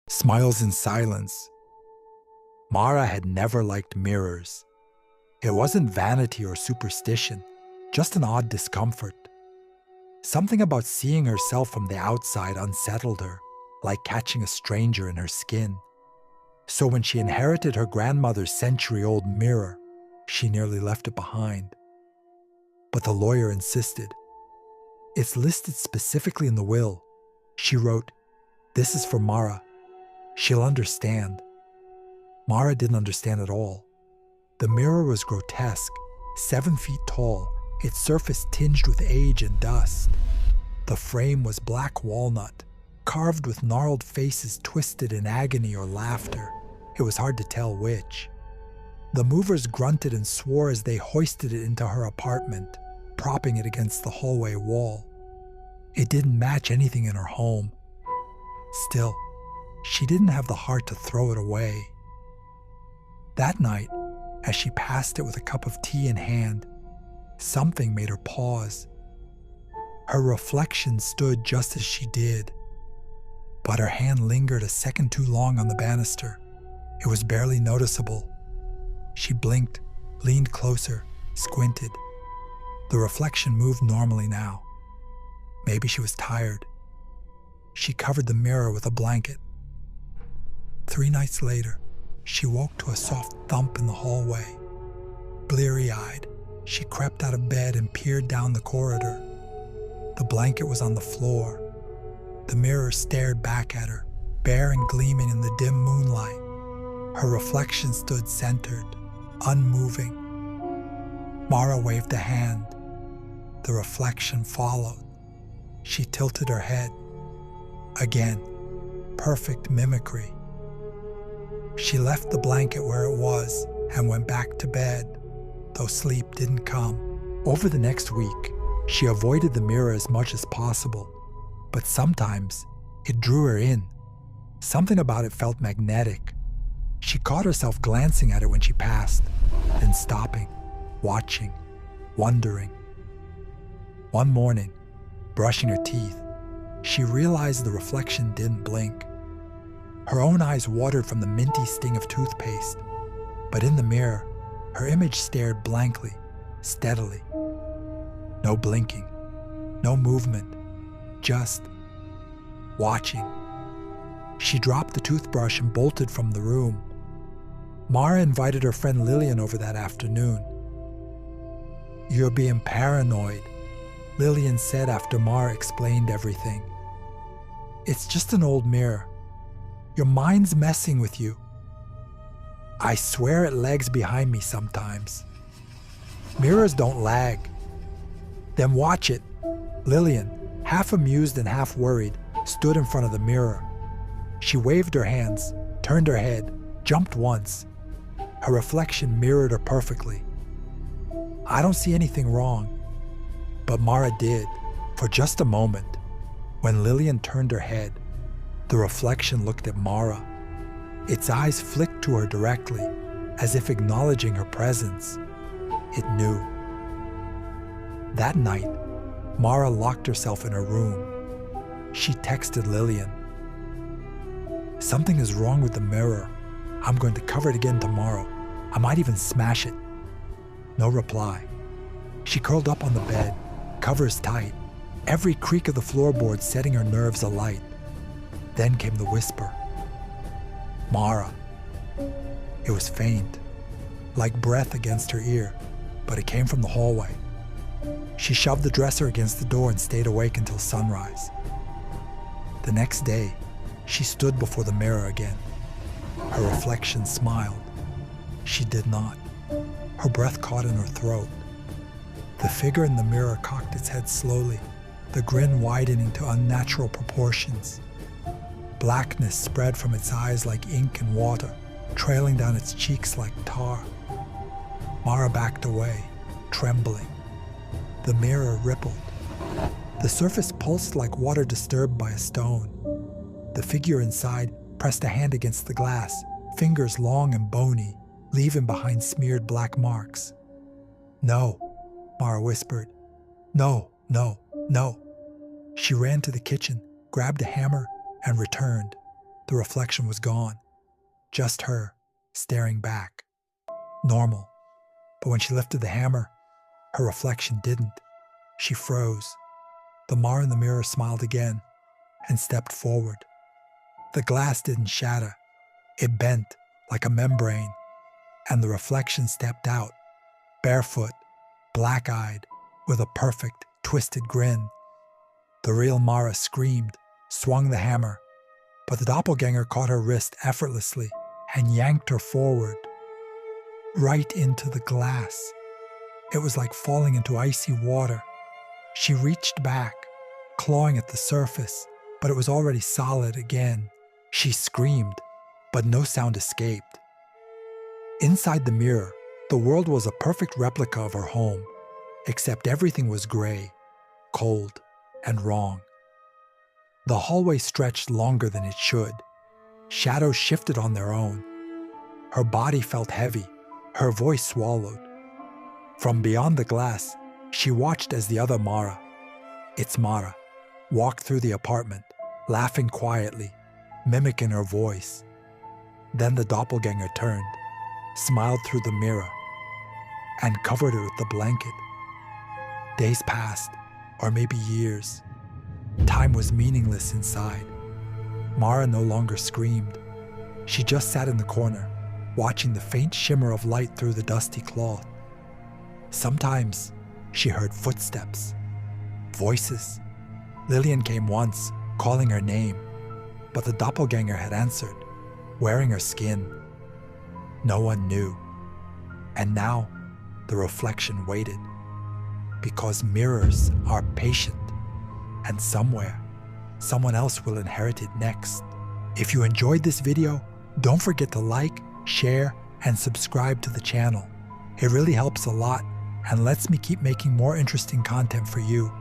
smiles in silence. Mara had never liked mirrors. It wasn't vanity or superstition, just an odd discomfort. Something about seeing herself from the outside unsettled her, like catching a stranger in her skin. So when she inherited her grandmother's century-old mirror, she nearly left it behind. But the lawyer insisted. It's listed specifically in the will. She wrote, "This is for Mara. She'll understand." Mara didn't understand at all. The mirror was grotesque, 7 feet tall, its surface tinged with age and dust. The frame was black walnut, carved with gnarled faces twisted in agony or laughter. It was hard to tell which. The movers grunted and swore as they hoisted it into her apartment, propping it against the hallway wall. It didn't match anything in her home. Still, she didn't have the heart to throw it away. That night, as she passed it with a cup of tea in hand, something made her pause. Her reflection stood just as she did, but her hand lingered a second too long on the banister. It was barely noticeable. She blinked, leaned closer, squinted. The reflection moved normally now. Maybe she was tired. She covered the mirror with a blanket. 3 nights later, she woke to a soft thump in the hallway. Bleary-eyed, she crept out of bed and peered down the corridor. The blanket was on the floor. The mirror stared back at her, bare and gleaming in the dim moonlight. Her reflection stood centered, unmoving. Mara waved a hand. The reflection followed. She tilted her head. Again, perfect mimicry. She left the blanket where it was and went back to bed, though sleep didn't come. Over the next week, she avoided the mirror as much as possible, but sometimes it drew her in. Something about it felt magnetic. She caught herself glancing at it when she passed, then stopping, watching, wondering. One morning, brushing her teeth, she realized the reflection didn't blink. Her own eyes watered from the minty sting of toothpaste, but in the mirror, her image stared blankly, steadily. No blinking, no movement, just watching. She dropped the toothbrush and bolted from the room. Mara invited her friend Lillian over that afternoon. "You're being paranoid," Lillian said after Mara explained everything. "It's just an old mirror. Your mind's messing with you. I swear it lags behind me sometimes." "Mirrors don't lag." "Then watch it." Lillian, half amused and half worried, stood in front of the mirror. She waved her hands, turned her head, jumped once. Her reflection mirrored her perfectly. "I don't see anything wrong." But Mara did, for just a moment. When Lillian turned her head, the reflection looked at Mara. Its eyes flicked to her directly, as if acknowledging her presence. It knew. That night, Mara locked herself in her room. She texted Lillian. "Something is wrong with the mirror. I'm going to cover it again tomorrow. I might even smash it." No reply. She curled up on the bed, covers tight, every creak of the floorboard setting her nerves alight. Then came the whisper. "Mara." It was faint, like breath against her ear, but it came from the hallway. She shoved the dresser against the door and stayed awake until sunrise. The next day, she stood before the mirror again. Her reflection smiled. She did not. Her breath caught in her throat. The figure in the mirror cocked its head slowly, the grin widening to unnatural proportions. Blackness spread from its eyes like ink and water, trailing down its cheeks like tar. Mara backed away, trembling. The mirror rippled. The surface pulsed like water disturbed by a stone. The figure inside pressed a hand against the glass, fingers long and bony, leaving behind smeared black marks. "No," Mara whispered. "No, no, no." She ran to the kitchen, grabbed a hammer, and returned. The reflection was gone. Just her, staring back. Normal. But when she lifted the hammer, her reflection didn't. She froze. The Mara in the mirror smiled again and stepped forward. The glass didn't shatter. It bent like a membrane, and the reflection stepped out, barefoot, black-eyed, with a perfect, twisted grin. The real Mara screamed, swung the hammer, but the doppelganger caught her wrist effortlessly and yanked her forward, right into the glass. It was like falling into icy water. She reached back, clawing at the surface, but it was already solid again. She screamed, but no sound escaped. Inside the mirror, the world was a perfect replica of her home, except everything was gray, cold, and wrong. The hallway stretched longer than it should. Shadows shifted on their own. Her body felt heavy, her voice swallowed. From beyond the glass, she watched as the other Mara, it's Mara, walked through the apartment, laughing quietly, mimicking her voice. Then the doppelganger turned, smiled through the mirror, and covered her with the blanket. Days passed, or maybe years. Time was meaningless inside. Mara no longer screamed. She just sat in the corner, watching the faint shimmer of light through the dusty cloth. Sometimes she heard footsteps, voices. Lillian came once, calling her name, but the doppelganger had answered, wearing her skin. No one knew. And now the reflection waited, because mirrors are patient, and somewhere, someone else will inherit it next. If you enjoyed this video, don't forget to like, share, and subscribe to the channel. It really helps a lot and lets me keep making more interesting content for you.